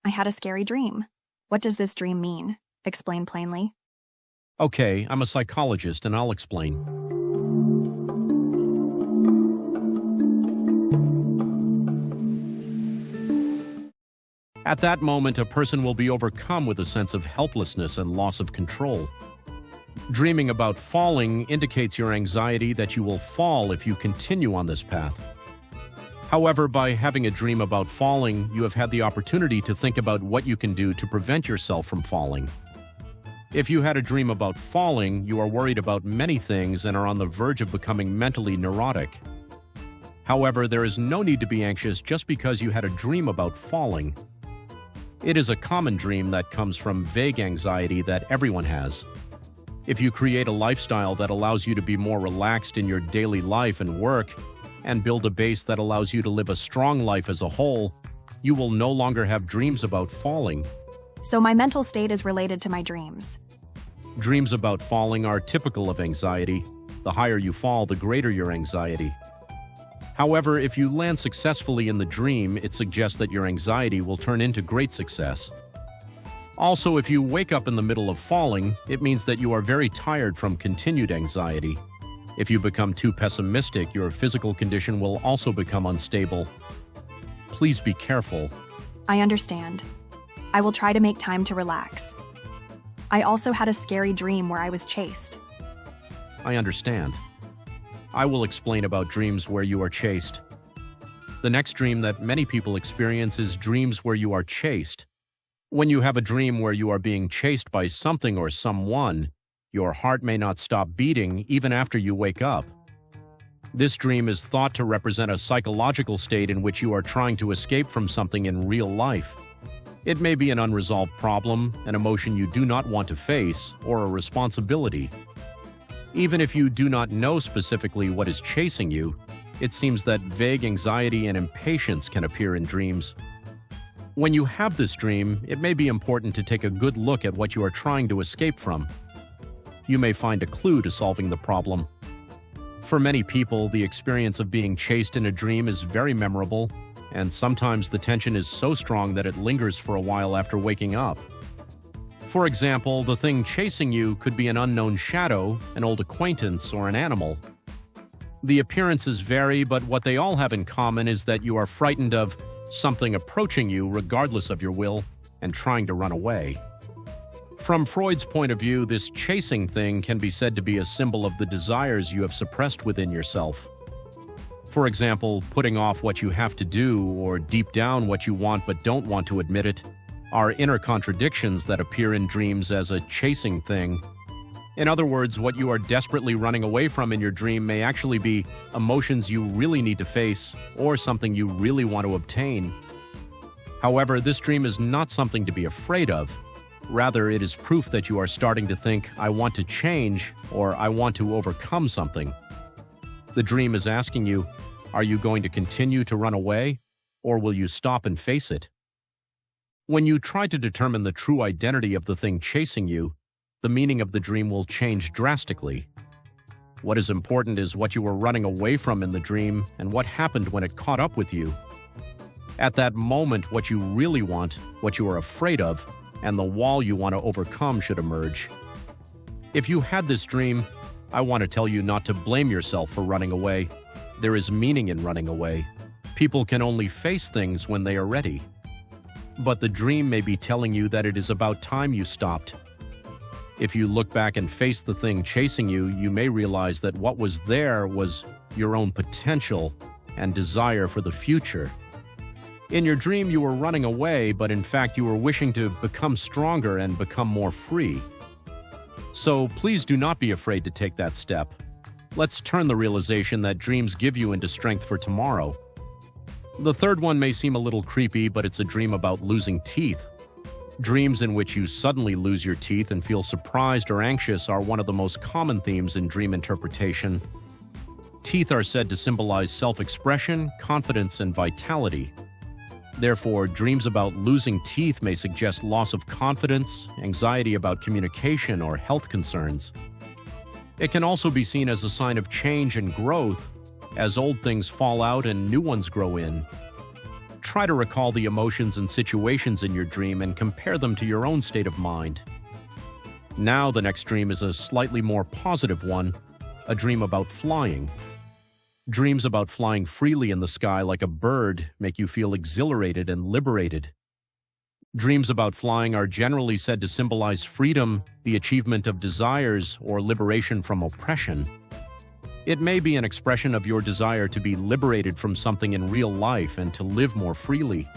I had a scary dream. What does this dream mean? Explain plainly. Okay, I'm a psychologist and I'll explain. At that moment, a person will be overcome with a sense of helplessness and loss of control. Dreaming about falling indicates your anxiety that you will fall if you continue on this path. However, by having a dream about falling, you have had the opportunity to think about what you can do to prevent yourself from falling. If you had a dream about falling, you are worried about many things and are on the verge of becoming mentally neurotic. However, there is no need to be anxious just because you had a dream about falling. It is a common dream that comes from vague anxiety that everyone has. If you create a lifestyle that allows you to be more relaxed in your daily life and work, and build a base that allows you to live a strong life as a whole, you will no longer have dreams about falling. So my mental state is related to my dreams. Dreams about falling are typical of anxiety. The higher you fall, the greater your anxiety. However, if you land successfully in the dream, it suggests that your anxiety will turn into great success. Also, if you wake up in the middle of falling, it means that you are very tired from continued anxiety. If you become too pessimistic, your physical condition will also become unstable. Please be careful. I understand. I will try to make time to relax. I also had a scary dream where I was chased. I understand. I will explain about dreams where you are chased. The next dream that many people experience is dreams where you are chased. When you have a dream where you are being chased by something or someone, your heart may not stop beating even after you wake up. This dream is thought to represent a psychological state in which you are trying to escape from something in real life. It may be an unresolved problem, an emotion you do not want to face, or a responsibility. Even if you do not know specifically what is chasing you, it seems that vague anxiety and impatience can appear in dreams. When you have this dream, it may be important to take a good look at what you are trying to escape from. You may find a clue to solving the problem. For many people, the experience of being chased in a dream is very memorable, and sometimes the tension is so strong that it lingers for a while after waking up. For example, the thing chasing you could be an unknown shadow, an old acquaintance, or an animal. The appearances vary, but what they all have in common is that you are frightened of something approaching you regardless of your will and trying to run away. From Freud's point of view, this chasing thing can be said to be a symbol of the desires you have suppressed within yourself. For example, putting off what you have to do, or deep down what you want but don't want to admit it, are inner contradictions that appear in dreams as a chasing thing. In other words, what you are desperately running away from in your dream may actually be emotions you really need to face or something you really want to obtain. However, this dream is not something to be afraid of. Rather, it is proof that you are starting to think, I want to change, or I want to overcome something. The dream is asking you, are you going to continue to run away, or will you stop and face it? When you try to determine the true identity of the thing chasing you, the meaning of the dream will change drastically. What is important is what you were running away from in the dream and what happened when it caught up with you. At that moment, what you really want, what you are afraid of, and the wall you want to overcome should emerge. If you had this dream, I want to tell you not to blame yourself for running away. There is meaning in running away. People can only face things when they are ready. But the dream may be telling you that it is about time you stopped. If you look back and face the thing chasing you, you may realize that what was there was your own potential and desire for the future. In your dream, you were running away, but in fact, you were wishing to become stronger and become more free. So please do not be afraid to take that step. Let's turn the realization that dreams give you into strength for tomorrow. The third one may seem a little creepy, but it's a dream about losing teeth. Dreams in which you suddenly lose your teeth and feel surprised or anxious are one of the most common themes in dream interpretation. Teeth are said to symbolize self-expression, confidence, and vitality. Therefore, dreams about losing teeth may suggest loss of confidence, anxiety about communication, or health concerns. It can also be seen as a sign of change and growth, as old things fall out and new ones grow in. Try to recall the emotions and situations in your dream and compare them to your own state of mind. Now the next dream is a slightly more positive one, a dream about flying. Dreams about flying freely in the sky like a bird make you feel exhilarated and liberated. Dreams about flying are generally said to symbolize freedom, the achievement of desires, or liberation from oppression. It may be an expression of your desire to be liberated from something in real life and to live more freely.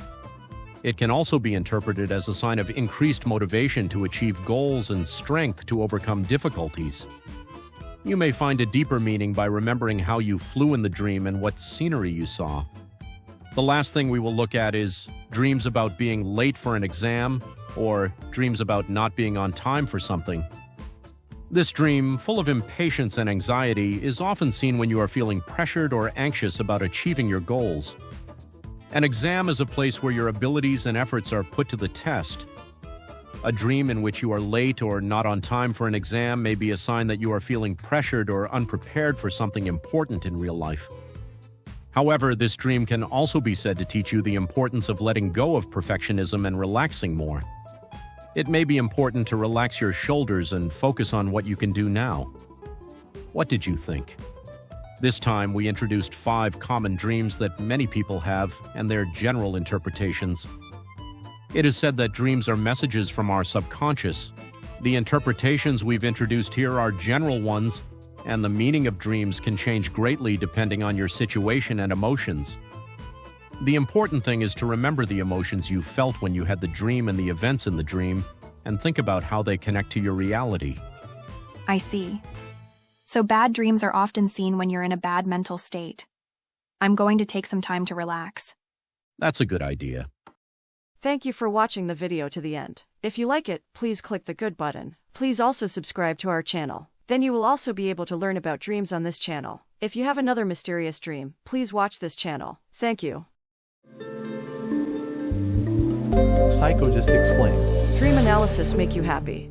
It can also be interpreted as a sign of increased motivation to achieve goals and strength to overcome difficulties. You may find a deeper meaning by remembering how you flew in the dream and what scenery you saw. The last thing we will look at is dreams about being late for an exam or dreams about not being on time for something. This dream, full of impatience and anxiety, is often seen when you are feeling pressured or anxious about achieving your goals. An exam is a place where your abilities and efforts are put to the test. A dream in which you are late or not on time for an exam may be a sign that you are feeling pressured or unprepared for something important in real life. However, this dream can also be said to teach you the importance of letting go of perfectionism and relaxing more. It may be important to relax your shoulders and focus on what you can do now. What did you think? This time, we introduced 5 common dreams that many people have and their general interpretations. It is said that dreams are messages from our subconscious. The interpretations we've introduced here are general ones, and the meaning of dreams can change greatly depending on your situation and emotions. The important thing is to remember the emotions you felt when you had the dream and the events in the dream, and think about how they connect to your reality. I see. So bad dreams are often seen when you're in a bad mental state. I'm going to take some time to relax. That's a good idea. Thank you for watching the video to the end. If you like it, please click the good button. Please also subscribe to our channel. Then you will also be able to learn about dreams on this channel. If you have another mysterious dream, please watch this channel. Thank you. Psycho just explained. Dream analysis make you happy.